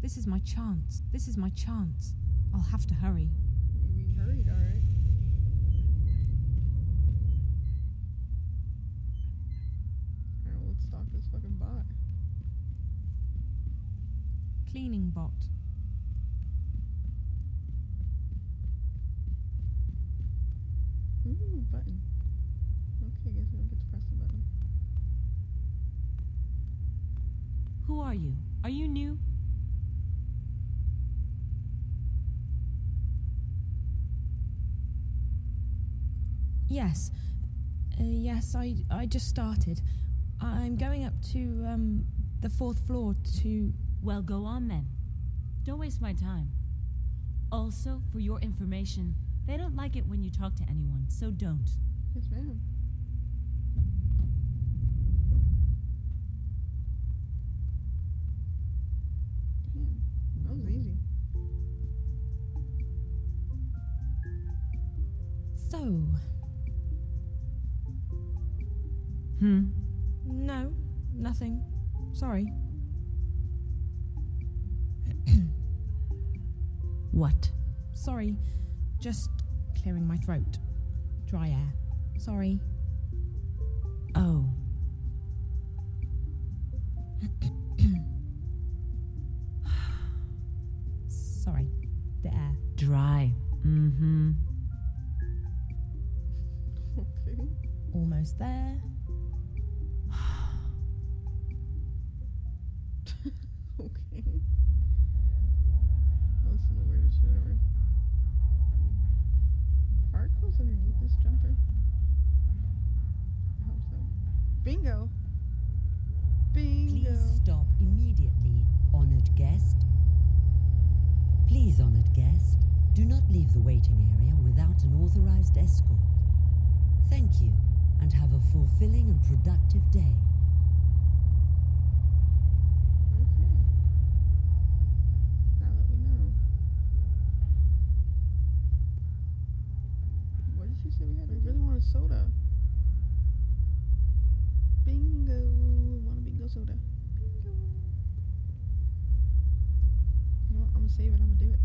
This is my chance. This is my chance. I'll have to hurry. We hurried, alright. Alright, well, let's stalk this fucking bot. Cleaning bot. Ooh, button. Okay, guess we don't get to press the button. Who are you? Are you new? Yes. Yes, I just started. I'm going up to, the 4th floor to... Well, go on then. Don't waste my time. Also, for your information, they don't like it when you talk to anyone, so don't. Yes, ma'am. Damn, that was easy. So... No, nothing. Sorry. What? Sorry. Just clearing my throat. Dry air. Sorry. Oh. Sorry. The air. Dry. Mm-hmm. Okay. Almost there. Okay. That's the weirdest shit ever. Are clothes underneath this jumper? I hope so. Bingo! Bingo! Please stop immediately, honored guest. Please, honored guest, do not leave the waiting area without an authorized escort. Thank you, and have a fulfilling and productive day. Okay. Now that we know. What did she say we had? We really want a soda. Bingo! Want a bingo soda. Bingo! You know what? I'm gonna save it. I'm gonna do it.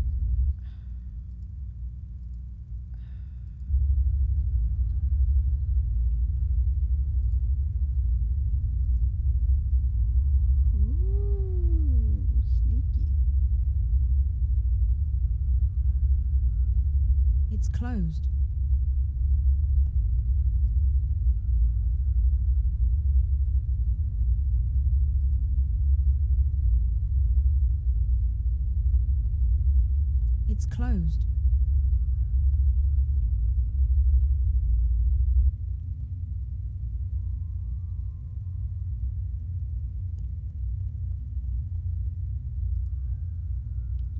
Ooh, sneaky. It's closed. It's closed.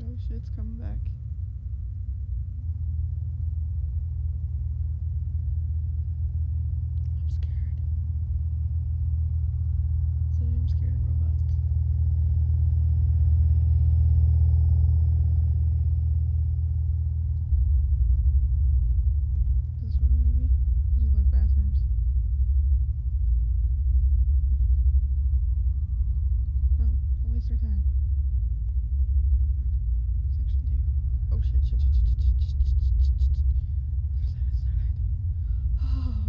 Oh shit's coming back. I'm scared. So I'm scared of robots. Is this where we need to be? These look like bathrooms. No, don't waste our time. Section 2. Oh shit, shit, shit, shit, shit, shit, shit, shit, shit, shit. Other side, other side. Oh.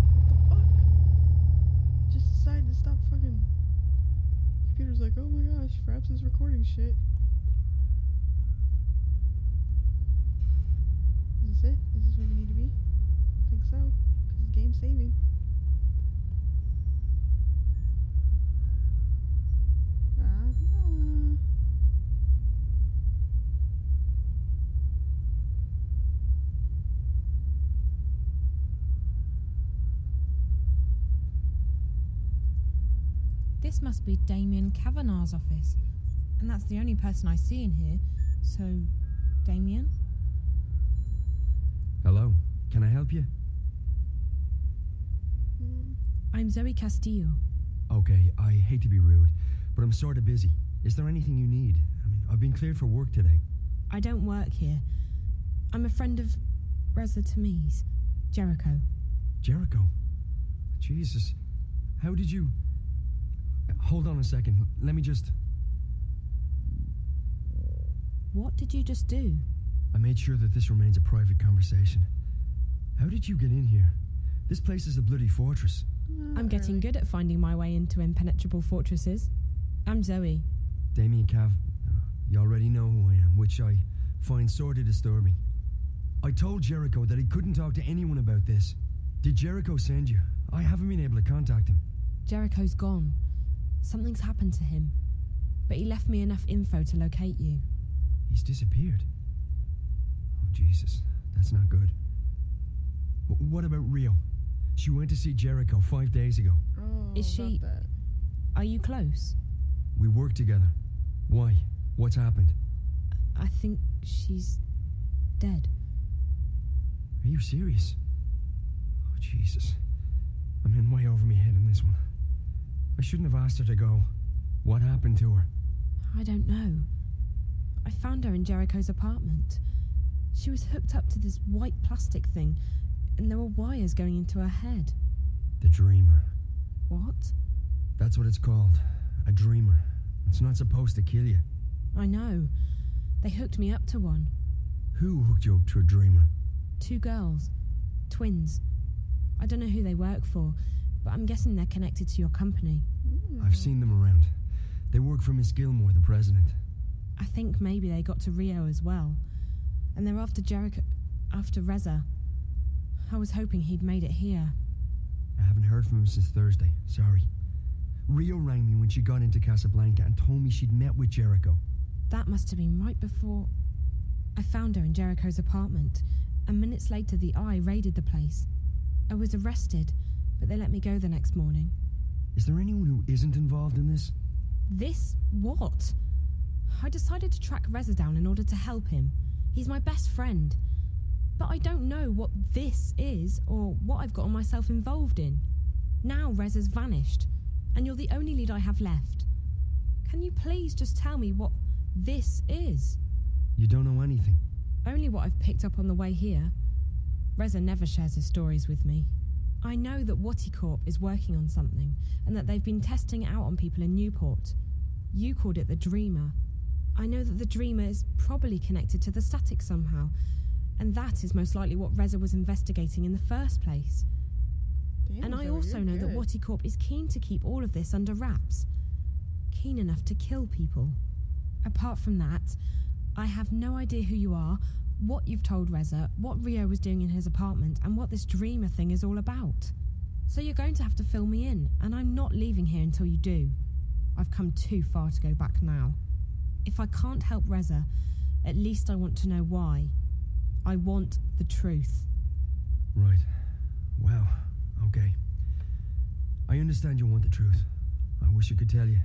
What the fuck? Just decided to stop fucking. Computer's like, oh my gosh, perhaps it's recording shit. Is this it? Is this where we need to be? I think so. Because the game's saving. Uh-huh. This must be Damien Kavanagh's office. And that's the only person I see in here. So, Damien? Hello, can I help you? I'm Zoe Castillo. Okay, I hate to be rude, but I'm sort of busy. Is there anything you need? I've been cleared for work today. I don't work here. I'm a friend of Reza Tamiz, Jericho. Jericho? Jesus. How did you... Hold on a second. Let me just... What did you just do? I made sure that this remains a private conversation. How did you get in here? This place is a bloody fortress. I'm getting good at finding my way into impenetrable fortresses. I'm Zoe. Damien Cav, you already know who I am, which I find sorely disturbing. I told Jericho that he couldn't talk to anyone about this. Did Jericho send you? I haven't been able to contact him. Jericho's gone. Something's happened to him. But he left me enough info to locate you. He's disappeared. Oh, Jesus. That's not good. What about Rio? She went to see Jericho 5 days ago. Oh, Is she- about that. Are you close? We work together. Why? What's happened? I think she's dead. Are you serious? Oh, Jesus. I'm in way over my head in this one. I shouldn't have asked her to go. What happened to her? I don't know. I found her in Jericho's apartment. She was hooked up to this white plastic thing, and there were wires going into her head. The Dreamer. What? That's what it's called. A Dreamer. It's not supposed to kill you. I know. They hooked me up to one. Who hooked you up to a Dreamer? 2 girls. Twins. I don't know who they work for, but I'm guessing they're connected to your company. I've seen them around. They work for Miss Gilmore, the president. I think maybe they got to Rio as well. And they're after Jericho... after Reza. I was hoping he'd made it here. I haven't heard from him since Thursday. Sorry. Rio rang me when she got into Casablanca and told me she'd met with Jericho. That must have been right before... I found her in Jericho's apartment, and minutes later the Eye raided the place. I was arrested, but they let me go the next morning. Is there anyone who isn't involved in this? This? What? I decided to track Reza down in order to help him. He's my best friend. But I don't know what this is, or what I've gotten myself involved in. Now Reza's vanished, and you're the only lead I have left. Can you please just tell me what this is? You don't know anything. Only what I've picked up on the way here. Reza never shares his stories with me. I know that WATICorp is working on something, and that they've been testing it out on people in Newport. You called it the Dreamer. I know that the Dreamer is probably connected to the static somehow, and that is most likely what Reza was investigating in the first place. Damn, And I Zoe, also you're know that good. WATICorp is keen to keep all of this under wraps. Keen enough to kill people. Apart from that, I have no idea who you are, what you've told Reza, what Rio was doing in his apartment, and what this Dreamer thing is all about. So you're going to have to fill me in, and I'm not leaving here until you do. I've come too far to go back now. If I can't help Reza, at least I want to know why. I want the truth. Right. Well, okay. I understand you want the truth. I wish I could tell you.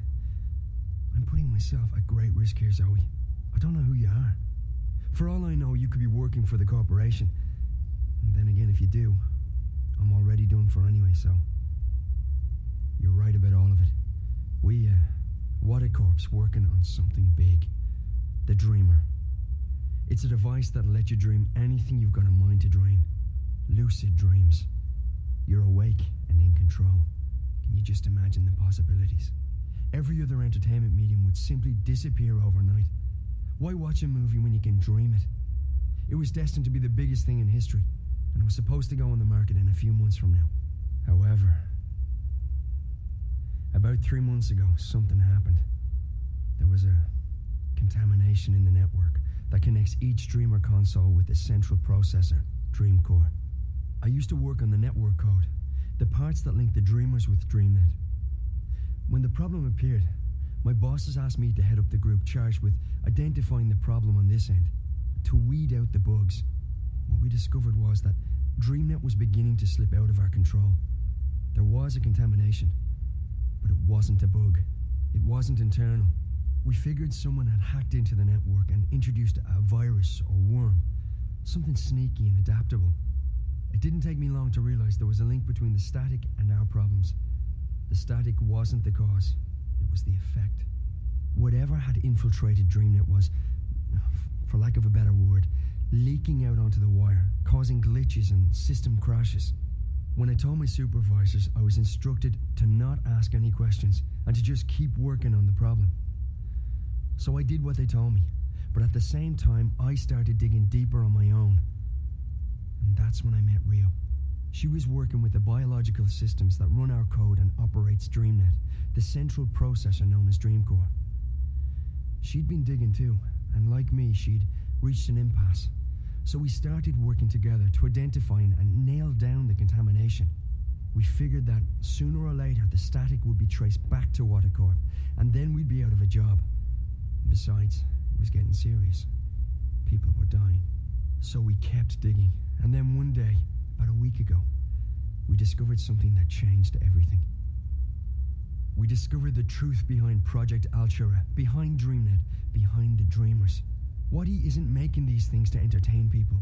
I'm putting myself at great risk here, Zoe. I don't know who you are. For all I know, you could be working for the corporation. And then again, if you do, I'm already done for anyway, so... You're right about all of it. We, WATICorp's working on something big. The Dreamer. It's a device that'll let you dream anything you've got a mind to dream. Lucid dreams. You're awake and in control. Can you just imagine the possibilities? Every other entertainment medium would simply disappear overnight. Why watch a movie when you can dream it? It was destined to be the biggest thing in history, and it was supposed to go on the market in a few months from now. However, about 3 months ago, something happened. There was a contamination in the network that connects each Dreamer console with the central processor, DreamCore. I used to work on the network code, the parts that link the Dreamers with DreamNet. When the problem appeared, my bosses asked me to head up the group charged with identifying the problem on this end, to weed out the bugs. What we discovered was that DreamNet was beginning to slip out of our control. There was a contamination, but it wasn't a bug. It wasn't internal. We figured someone had hacked into the network and introduced a virus or worm, something sneaky and adaptable. It didn't take me long to realize there was a link between the static and our problems. The static wasn't the cause, it was the effect. Whatever had infiltrated DreamNet was, for lack of a better word, leaking out onto the wire, causing glitches and system crashes. When I told my supervisors, I was instructed to not ask any questions and to just keep working on the problem. So I did what they told me, but at the same time, I started digging deeper on my own. And that's when I met Rio. She was working with the biological systems that run our code and operates DreamNet, the central processor known as Dreamcore. She'd been digging too, and like me, she'd reached an impasse. So we started working together to identify and nail down the contamination. We figured that sooner or later the static would be traced back to Waticave, and then we'd be out of a job. Besides, it was getting serious. People were dying. So we kept digging, and then one day, about a week ago, we discovered something that changed everything. We discovered the truth behind Project Altura, behind DreamNet, behind the Dreamers. Wati isn't making these things to entertain people.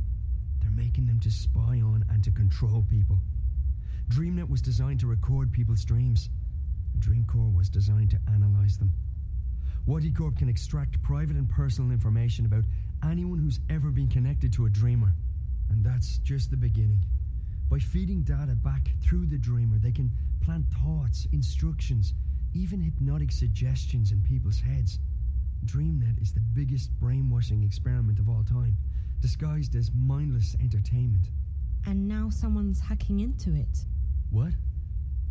They're making them to spy on and to control people. DreamNet was designed to record people's dreams. Dreamcore was designed to analyze them. Waticave can extract private and personal information about anyone who's ever been connected to a dreamer. And that's just the beginning. By feeding data back through the dreamer, they can plant thoughts, instructions, even hypnotic suggestions in people's heads. DreamNet is the biggest brainwashing experiment of all time, disguised as mindless entertainment. And now someone's hacking into it. What?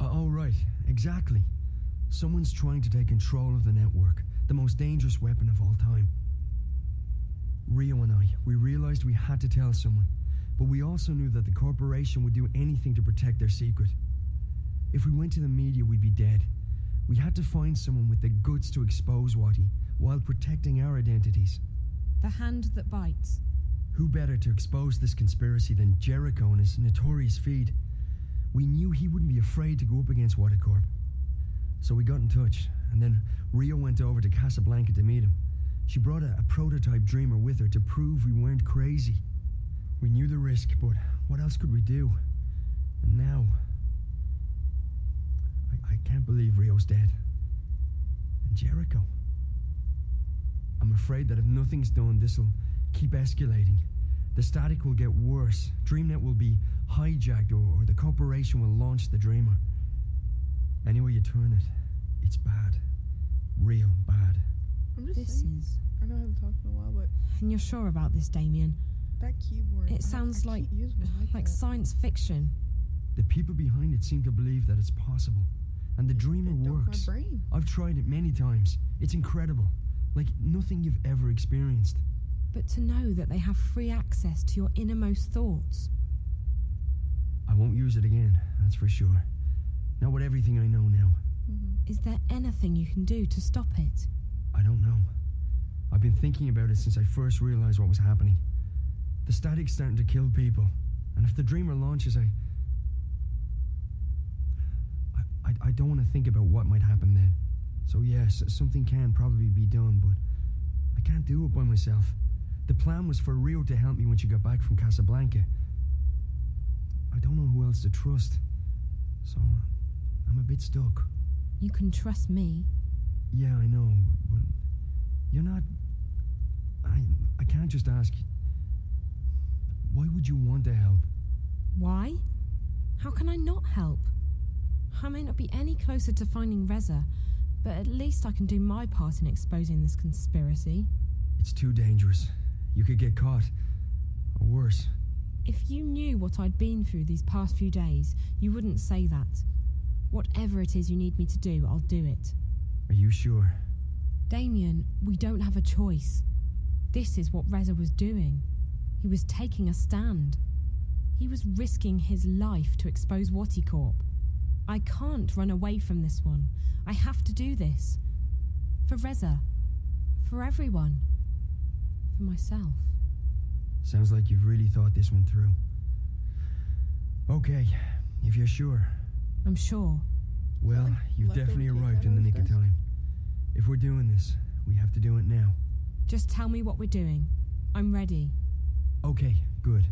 Oh, right, exactly. Someone's trying to take control of the network, the most dangerous weapon of all time. Rio and I, we realized we had to tell someone, but we also knew that the corporation would do anything to protect their secret. If we went to the media, we'd be dead. We had to find someone with the guts to expose Wati, while protecting our identities. The hand that bites. Who better to expose this conspiracy than Jericho and his notorious feed? We knew he wouldn't be afraid to go up against Waticave. So we got in touch, and then Rio went over to Casablanca to meet him. She brought a prototype dreamer with her to prove we weren't crazy. We knew the risk, but what else could we do? And now... I can't believe Rio's dead. And Jericho. I'm afraid that if nothing's done, this'll keep escalating. The static will get worse. DreamNet will be hijacked, or the corporation will launch the Dreamer. Any way you turn it, it's bad. Real bad. I'm just This saying. is... I know I haven't talked in a while, but And you're sure about this, Damien? that keyboard. It sounds I like... can't use one like that. science fiction. The people behind it seem to believe that it's possible. And the Dreamer It dumped works. my brain. I've tried it many times. It's incredible. Like nothing you've ever experienced. But to know that they have free access to your innermost thoughts. I won't use it again, that's for sure. Not with everything I know now. Is there anything you can do to stop it? I don't know. I've been thinking about it since I first realized what was happening. The static's starting to kill people. And if the Dreamer launches, I don't want to think about what might happen then. So yes, something can probably be done, but I can't do it by myself. The plan was for Rio to help me when she got back from Casablanca. I don't know who else to trust. So I'm a bit stuck. You can trust me. Yeah, I know, but you're not... I can't just ask... Why would you want to help? Why? How can I not help? I may not be any closer to finding Reza, but at least I can do my part in exposing this conspiracy. It's too dangerous. You could get caught. Or worse. If you knew what I'd been through these past few days, you wouldn't say that. Whatever it is you need me to do, I'll do it. Are you sure? Damien, we don't have a choice. This is what Reza was doing. He was taking a stand. He was risking his life to expose Waticave. I can't run away from this one. I have to do this. For Reza. For everyone. For myself. Sounds like you've really thought this one through. Okay, if you're sure. I'm sure. Well, Like you've leftover definitely cake arrived out in of the his nick of desk? time. If we're doing this, we have to do it now. Just tell me what we're doing. I'm ready. Okay, good.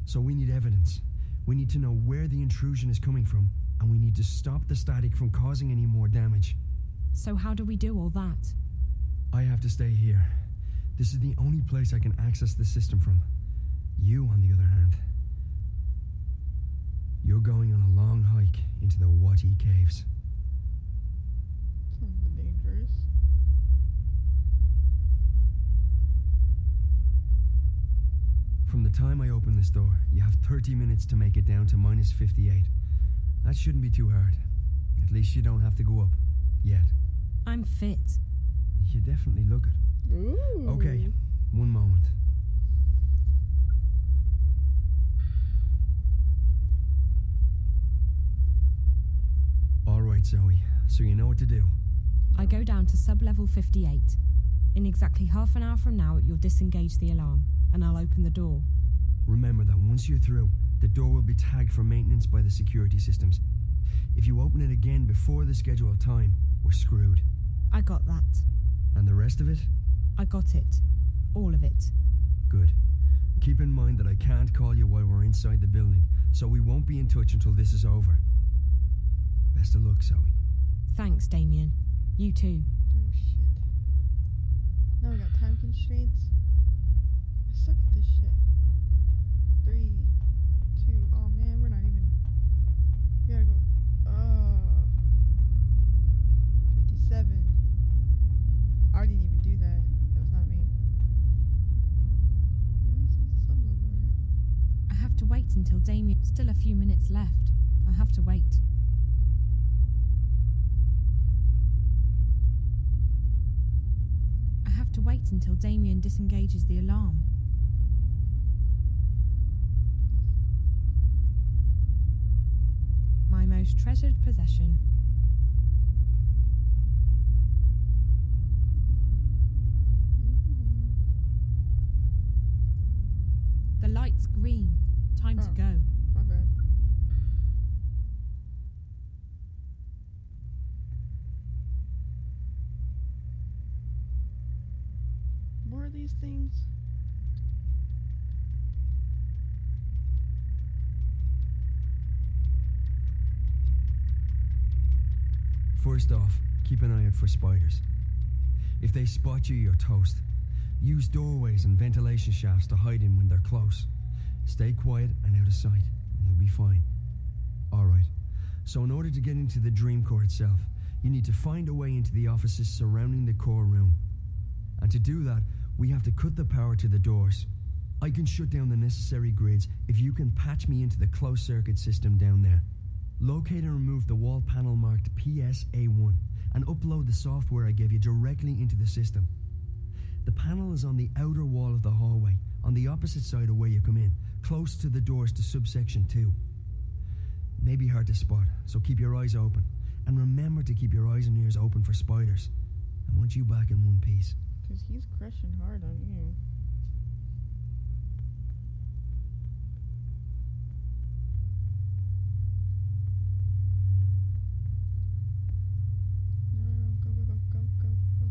So we need evidence. We need to know where the intrusion is coming from, and we need to stop the static from causing any more damage. So how do we do all that? I have to stay here. This is the only place I can access the system from. You, on the other hand, you're going on a long hike into the WATIcaves. Sounds dangerous. From the time I open this door, you have 30 minutes to make it down to minus 58. That shouldn't be too hard. At least you don't have to go up. Yet. I'm fit. You definitely look it. Ooh. Okay, one moment. All right, Zoe. So you know what to do. I go down to sub-level 58. In exactly half an hour from now, you'll disengage the alarm, and I'll open the door. Remember that once you're through, the door will be tagged for maintenance by the security systems. If you open it again before the scheduled time, we're screwed. I got that. And the rest of it? I got it. All of it. Good. Keep in mind that I can't call you while we're inside the building, so we won't be in touch until this is over. Best of luck, Zoe. Thanks, Damien. You too. Oh shit. Now we got time constraints. I suck at this shit. 3, 2. Oh man, we're not even. We gotta go. 57. I didn't even do that. That was not me. This is some level, right? I have to wait until Damien. Still a few minutes left. I'll have to wait. I have to wait until Damien disengages the alarm. My most treasured possession. The light's green. Time to Oh. go. My bad. More of these things. First off, keep an eye out for spiders. If they spot you, you're toast. Use doorways and ventilation shafts to hide in when they're close. Stay quiet and out of sight, and you'll be fine. Alright, so in order to get into the dream core itself, you need to find a way into the offices surrounding the core room. And to do that, we have to cut the power to the doors. I can shut down the necessary grids if you can patch me into the closed circuit system down there. Locate and remove the wall panel marked PSA1 and upload the software I gave you directly into the system. The panel is on the outer wall of the hallway, on the opposite side of where you come in, close to the doors to subsection 2. May be hard to spot, so keep your eyes open. And remember to keep your eyes and ears open for spiders. I want you back in one piece. Because he's crushing hard on you. No, go, go, go, go, go, go.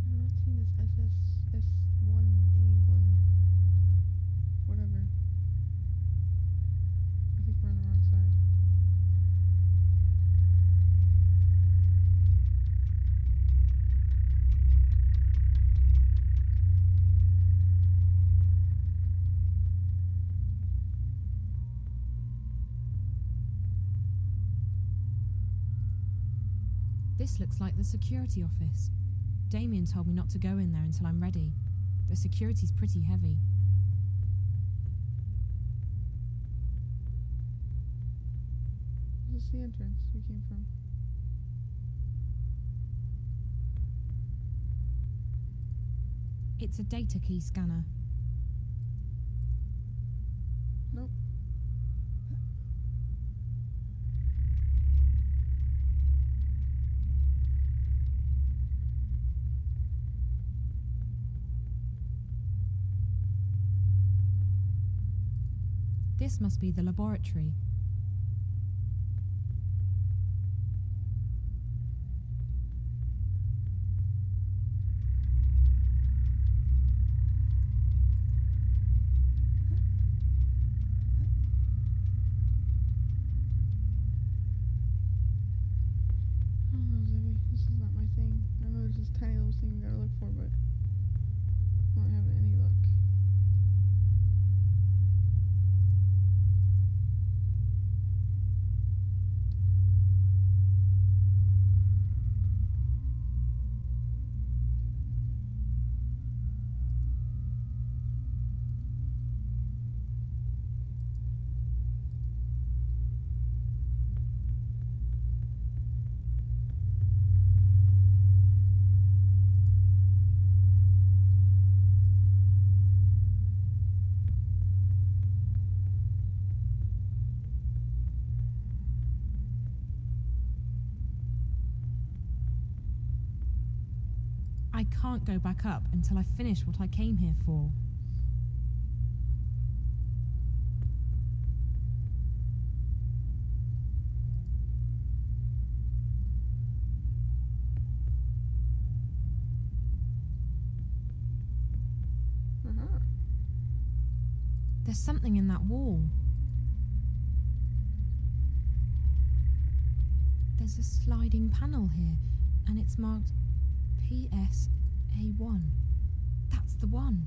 I'm not seeing this SS1E1 whatever. I think we're on the wrong side. This looks like the security office. Damien told me not to go in there until I'm ready. The security's pretty heavy. This is the entrance we came from. It's a data key scanner. Nope. This must be the laboratory. I don't know, Zoe. This is not my thing. I know there's this tiny little thing we gotta look for, but I'm not having any luck. I can't go back up until I finish what I came here for. Uh-huh. There's something in that wall. There's a sliding panel here, and it's marked PSA1. That's the one.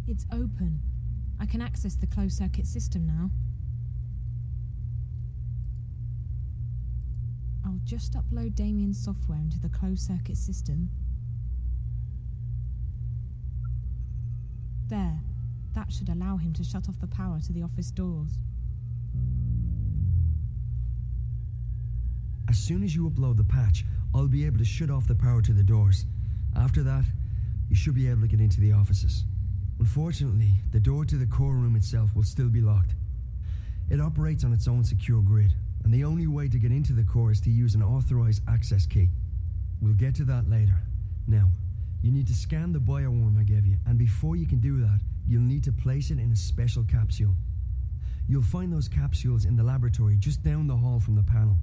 It's open. I can access the closed circuit system now. I'll just upload Damien's software into the closed circuit system. There. That should allow him to shut off the power to the office doors. As soon as you upload the patch, I'll be able to shut off the power to the doors. After that, you should be able to get into the offices. Unfortunately, the door to the core room itself will still be locked. It operates on its own secure grid, and the only way to get into the core is to use an authorized access key. We'll get to that later. Now, you need to scan the bioworm I gave you, and before you can do that, you'll need to place it in a special capsule. You'll find those capsules in the laboratory just down the hall from the panel.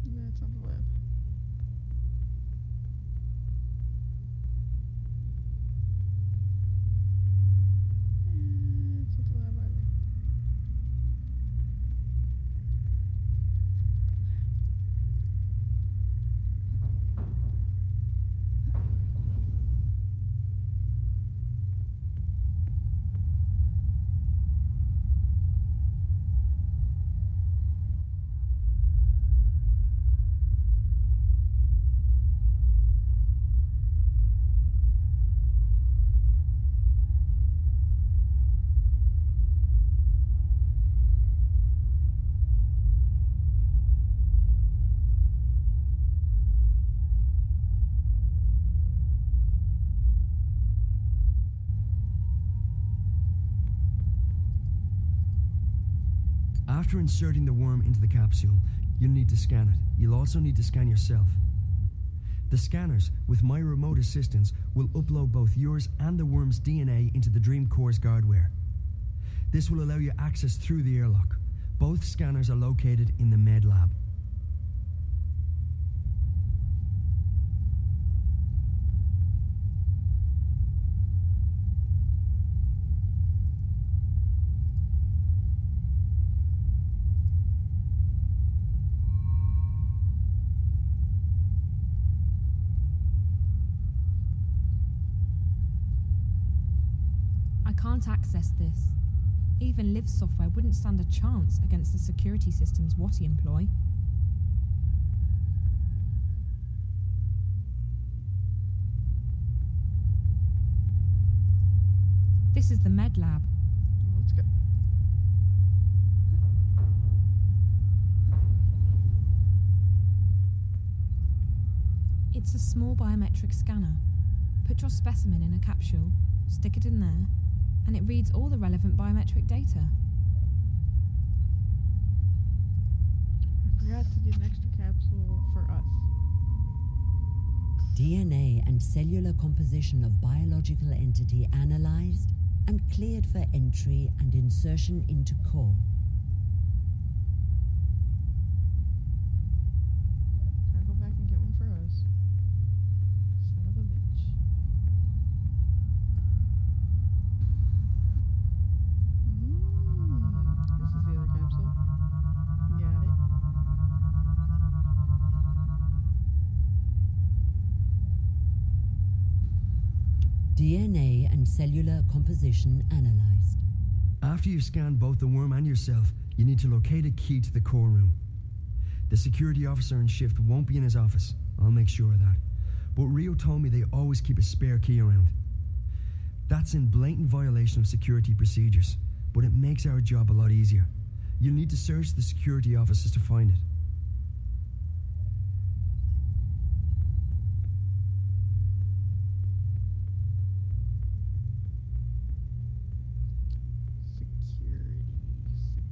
That's on the lab. It's not the lab either. After inserting the worm into the capsule, you'll need to scan it. You'll also need to scan yourself. The scanners, with my remote assistance, will upload both yours and the worm's DNA into the Dream Core's guardware. This will allow you access through the airlock. Both scanners are located in the med lab. I can't access this. Even Liv's software wouldn't stand a chance against the security systems Wati employ. This is the med lab. Well, let's go. It's a small biometric scanner. Put your specimen in a capsule, stick it in there, and it reads all the relevant biometric data. forgot to get an extra capsule for us. DNA and cellular composition of biological entity analyzed and cleared for entry and insertion into core. I'll go back and get one for us. Son of a bitch. This is the other capsule. Got it. DNA and cellular composition analyzed. After you've scanned both the worm and yourself, you need to locate a key to the core room. The security officer in shift won't be in his office. I'll make sure of that. But Rio told me they always keep a spare key around. That's in blatant violation of security procedures, but it makes our job a lot easier. You'll need to search the security offices to find it.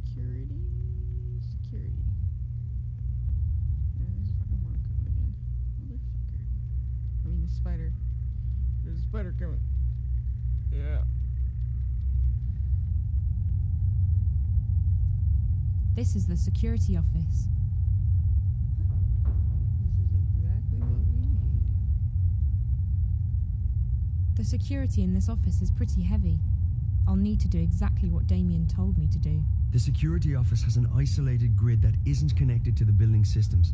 Security. And there's a fucking worm coming again. Motherfucker. I mean, the spider. There's a spider coming. Yeah. This is the security office. This is exactly what we need. The security in this office is pretty heavy. I'll need to do exactly what Damien told me to do. The security office has an isolated grid that isn't connected to the building systems.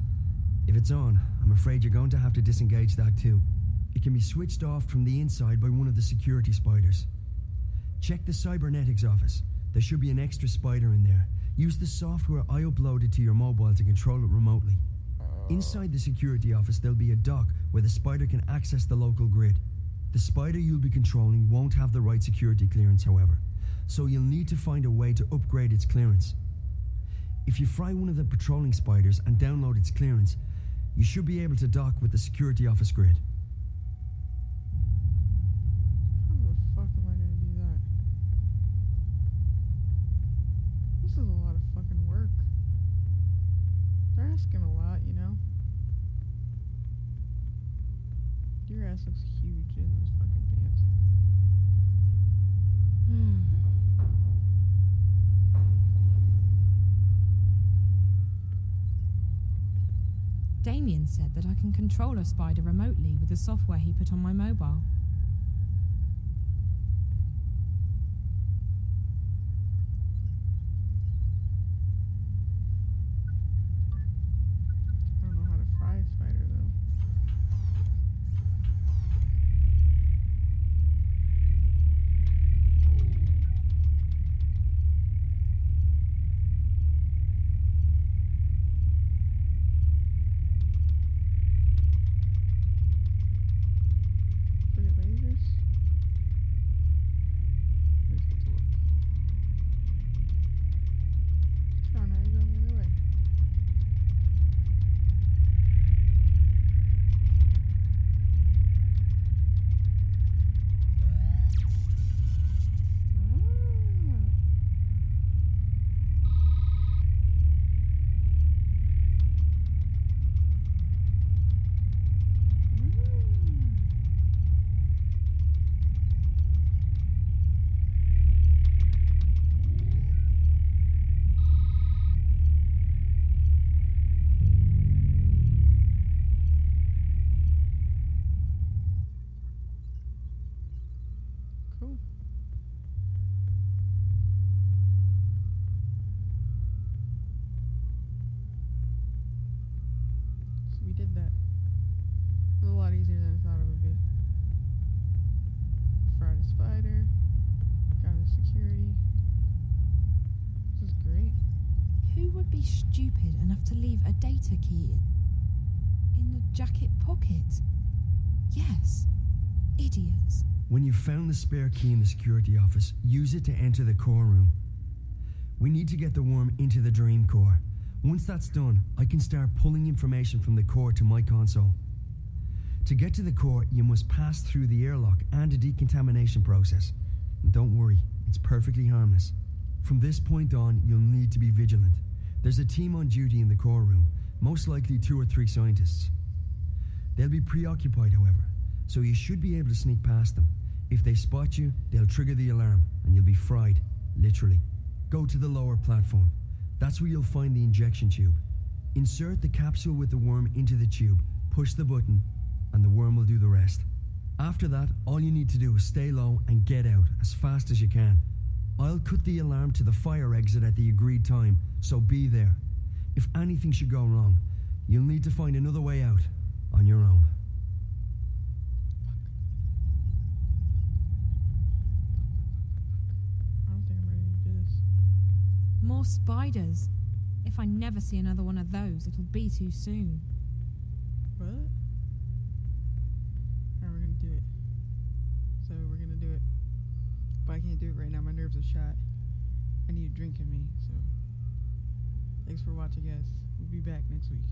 If it's on, I'm afraid you're going to have to disengage that too. It can be switched off from the inside by one of the security spiders. Check the cybernetics office. There should be an extra spider in there. Use the software I uploaded to your mobile to control it remotely. Inside the security office, there'll be a dock where the spider can access the local grid. The spider you'll be controlling won't have the right security clearance, however, so you'll need to find a way to upgrade its clearance. If you fry one of the patrolling spiders and download its clearance, you should be able to dock with the security office grid. How the fuck am I gonna do that? This is a lot of fucking work. They're asking a lot, you know? Your ass looks huge in those fucking pants. Damien said that I can control a spider remotely with the software he put on my mobile. I don't know how to fry a spider though. Look at lasers. Let's get to look. Oh, now you're going the other way. Cool. So we did that. It was a lot easier than I thought it would be. Fried a spider. Got into security. This is great. Who would be stupid enough to leave a data key in the jacket pocket? Yes, idiots. When you've found the spare key in the security office, use it to enter the core room. We need to get the worm into the dream core. Once that's done, I can start pulling information from the core to my console. To get to the core, you must pass through the airlock and a decontamination process. And don't worry, it's perfectly harmless. From this point on, you'll need to be vigilant. There's a team on duty in the core room, most likely 2 or 3 scientists. They'll be preoccupied, however, so you should be able to sneak past them. If they spot you, they'll trigger the alarm, and you'll be fried, literally. Go to the lower platform. That's where you'll find the injection tube. Insert the capsule with the worm into the tube, push the button, and the worm will do the rest. After that, all you need to do is stay low and get out as fast as you can. I'll cut the alarm to the fire exit at the agreed time, so be there. If anything should go wrong, you'll need to find another way out on your own. I don't think I'm ready to do this. More spiders. If I never see another one of those, it'll be too soon. What? Alright, we're gonna do it. So we're gonna do it. But I can't do it right now. My nerves are shot. I need a drink in me, so. Thanks for watching, guys. We'll be back next week.